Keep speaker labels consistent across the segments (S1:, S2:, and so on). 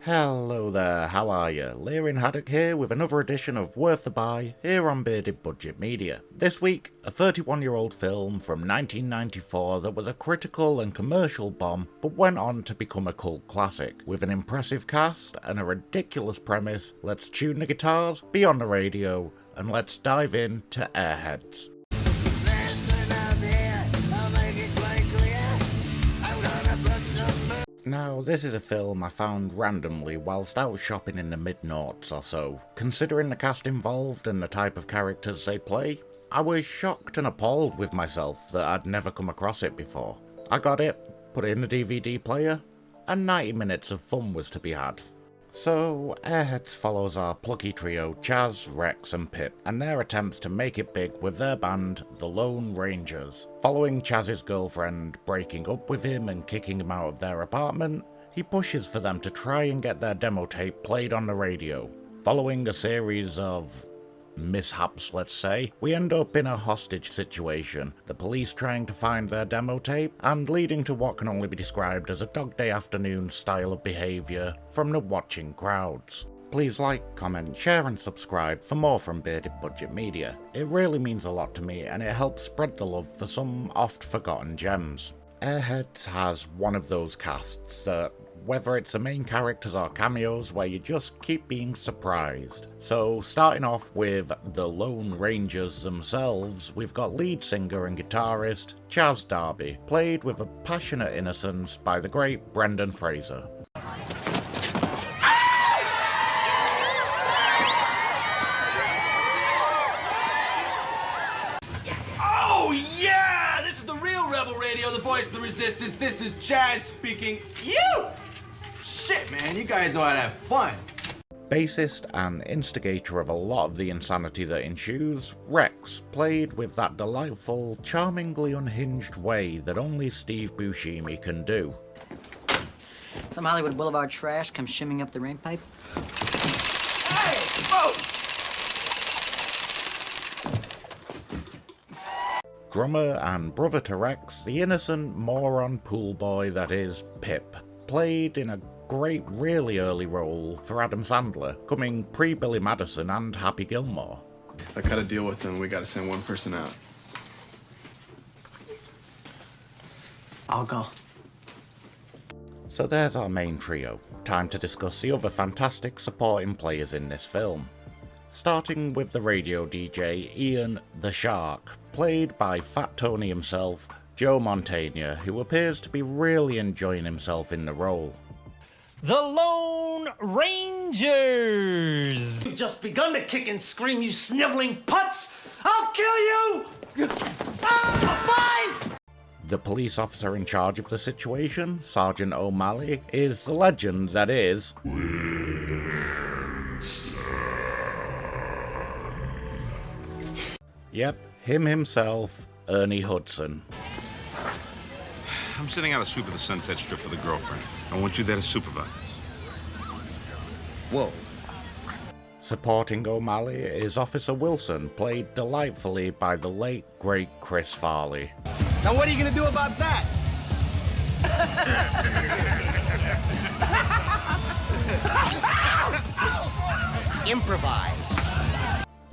S1: Hello there, how are you? Learin Haddock here with another edition of Worth the Buy here on Bearded Budget Media. This week, a 31-year-old film from 1994 that was a critical and commercial bomb but went on to become a cult classic. With an impressive cast and a ridiculous premise, let's tune the guitars, be on the radio, and let's dive into Airheads. Now, this is a film I found randomly whilst out shopping in the mid-noughts or so. Considering the cast involved and the type of characters they play, I was shocked and appalled with myself that I'd never come across it before. I got it, put it in the DVD player, and 90 minutes of fun was to be had. So, Airheads follows our plucky trio Chaz, Rex and Pip, and their attempts to make it big with their band, the Lone Rangers. Following Chaz's girlfriend breaking up with him and kicking him out of their apartment, he pushes for them to try and get their demo tape played on the radio. Following a series of mishaps, let's say, we end up in a hostage situation, the police trying to find their demo tape, and leading to what can only be described as a Dog Day Afternoon style of behaviour from the watching crowds. Please like, comment, share and subscribe for more from Bearded Budget Media. It really means a lot to me and it helps spread the love for some oft forgotten gems. Airheads has one of those casts that, whether it's the main characters or cameos, where you just keep being surprised. So starting off with the Lone Rangers themselves, we've got lead singer and guitarist Chaz Darby, played with a passionate innocence by the great Brendan Fraser.
S2: The voice of the resistance, this is Chaz speaking. Shit, man, you guys know how to have fun.
S1: Bassist and instigator of a lot of the insanity that ensues, Rex, played with that delightful, charmingly unhinged way that only Steve Buscemi can do.
S3: Some Hollywood Boulevard trash comes shimming up the rain pipe.
S2: Hey! Whoa!
S1: Drummer and brother to Rex, the innocent moron pool boy that is Pip, played in a great really early role for Adam Sandler, coming pre-Billy Madison and Happy Gilmore.
S4: I cut a deal with them, we gotta send one person out.
S3: I'll go.
S1: So there's our main trio. Time to discuss the other fantastic supporting players in this film. Starting with the radio DJ Ian the Shark, played by Fat Tony himself, Joe Mantegna, who appears to be really enjoying himself in the role.
S5: The Lone Rangers!
S6: You've just begun to kick and scream, you sniveling putz! I'll kill you! Fine!
S1: The police officer in charge of the situation, Sergeant O'Malley, is the legend that is Yep, him himself, Ernie Hudson.
S7: I'm sitting out a sweep of the Sunset Strip for the girlfriend. I want you there to supervise.
S1: Whoa. Supporting O'Malley is Officer Wilson, played delightfully by the late, great Chris Farley.
S2: Now what are you gonna do about that?
S5: Improvise.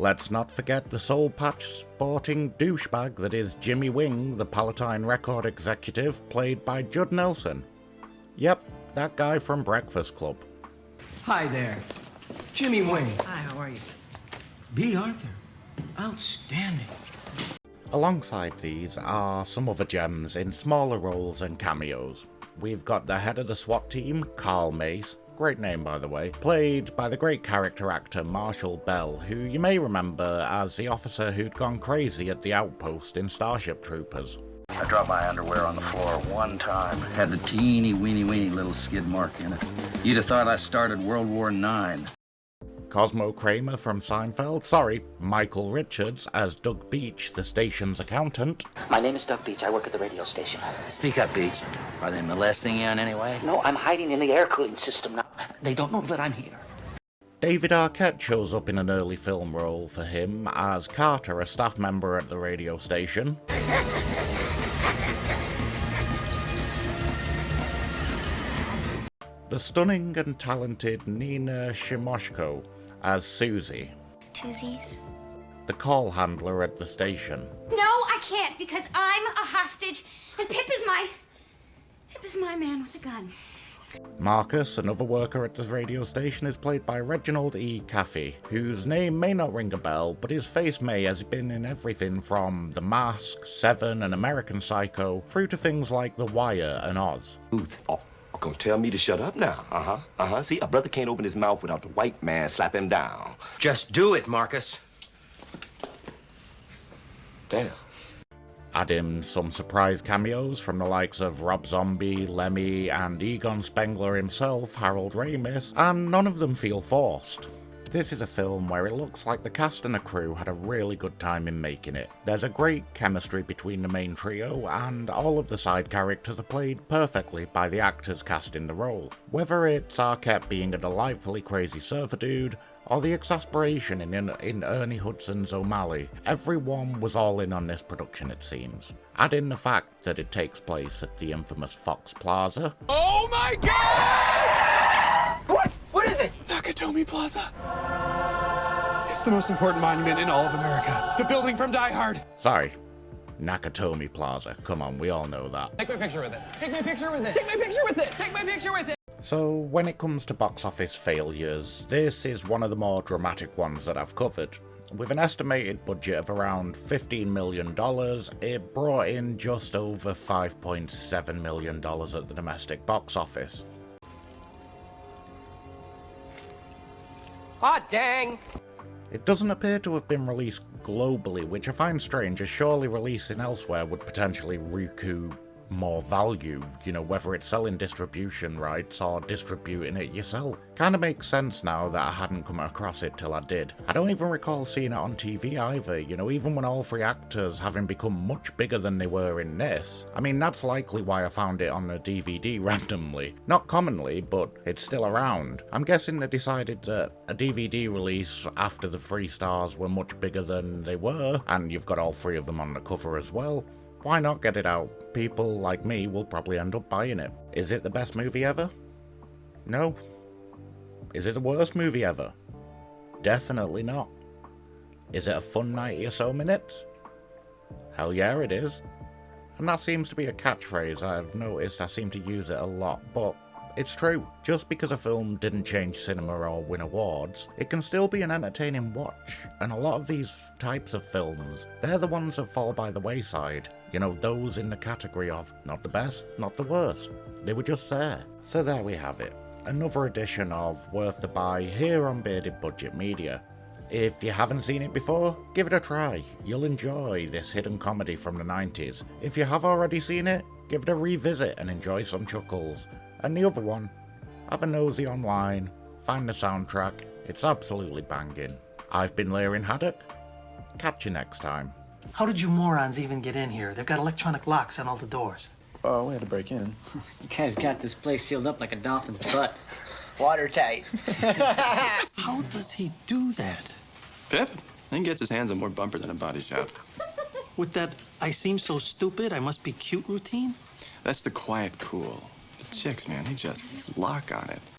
S1: Let's not forget the soul patch sporting douchebag that is Jimmy Wing, the Palatine record executive, played by Judd Nelson. Yep, that guy from Breakfast Club.
S2: Hi there. Jimmy Wing.
S3: Hi, how are you?
S2: B. Arthur. Outstanding.
S1: Alongside these are some other gems in smaller roles and cameos. We've got the head of the SWAT team, Carl Mace, great name by the way, played by the great character actor Marshall Bell, who you may remember as the officer who'd gone crazy at the outpost in Starship Troopers.
S8: I dropped my underwear on the floor one time. Had the teeny weeny little skid mark in it. You'd have thought I started World War IX.
S1: Cosmo Kramer from Seinfeld, Michael Richards as Doug Beach, the station's accountant.
S9: My name is Doug Beach. I work at the radio station.
S8: Speak up, Beach. Are they molesting you in any way?
S9: No, I'm hiding in the air cooling system now. They don't know that I'm here.
S1: David Arquette shows up in an early film role for him as Carter, a staff member at the radio station. the stunning and talented Nina Shimoshko as Susie,
S10: Twosies.
S1: the call handler at the station.
S10: No, I can't because I'm a hostage and Pip is my man with a gun.
S1: Marcus, another worker at the radio station, is played by Reginald E. Caffey, whose name may not ring a bell, but his face may, as he's been in everything from The Mask, Seven, and American Psycho, through to things like The Wire and Oz.
S11: Oh, gonna tell me to shut up now? See, a brother can't open his mouth without the white man slap him down.
S5: Just do it, Marcus.
S11: Damn.
S1: Add in some surprise cameos from the likes of Rob Zombie, Lemmy, and Egon Spengler himself, Harold Ramis, and none of them feel forced. This is a film where it looks like the cast and the crew had a really good time in making it. There's a great chemistry between the main trio, and all of the side characters are played perfectly by the actors casting the role. Whether it's Arquette being a delightfully crazy surfer dude, or the exasperation in Ernie Hudson's O'Malley, everyone was all in on this production, it seems. Add in the fact that it takes place at the infamous Fox Plaza.
S6: Oh my God! What is it?
S4: Nakatomi Plaza. It's the most important monument in all of America. The building from Die Hard.
S1: Sorry, Nakatomi Plaza. Come on, we all know that.
S6: Take my picture with it. Take my picture with it. Take my picture with it. Take my picture with it.
S1: So, when it comes to box office failures, this is one of the more dramatic ones that I've covered. With an estimated budget of around $15 million, it brought in just over $5.7 million at the domestic box office.
S6: Hot dang!
S1: It doesn't appear to have been released globally, which I find strange, as surely releasing elsewhere would potentially recoup more value, whether it's selling distribution rights or distributing it yourself. Kinda makes sense now that I hadn't come across it till I did. I don't even recall seeing it on TV either, even when all three actors having become much bigger than they were in this. I mean, that's likely why I found it on a DVD randomly. Not commonly, but it's still around. I'm guessing they decided that a DVD release after the 3 stars were much bigger than they were, and you've got all 3 of them on the cover as well. Why not get it out? People like me will probably end up buying it. Is it the best movie ever? No. Is it the worst movie ever? Definitely not. Is it a fun 90 or so minutes? Hell yeah, it is. And that seems to be a catchphrase I've noticed. I seem to use it a lot, but it's true. Just because a film didn't change cinema or win awards, it can still be an entertaining watch. And a lot of these types of films, they're the ones that fall by the wayside. Those in the category of not the best, not the worst. They were just there. So there we have it. Another edition of Worth the Buy here on Bearded Budget Media. If you haven't seen it before, give it a try. You'll enjoy this hidden comedy from the 90s. If you have already seen it, give it a revisit and enjoy some chuckles. And the other one, have a nosy online, find the soundtrack, it's absolutely banging. I've been Larry Haddock. Catch you next time.
S12: How did you morons even get in here? They've got electronic locks on all the doors.
S4: Oh, we had to break in.
S3: You guys got this place sealed up like a dolphin's butt.
S5: Watertight.
S12: How does he do that?
S4: Pip, he gets his hands on more bumper than a body shop.
S12: With that I seem so stupid, I must be cute routine?
S4: That's the quiet cool. The chicks, man, they just lock on it.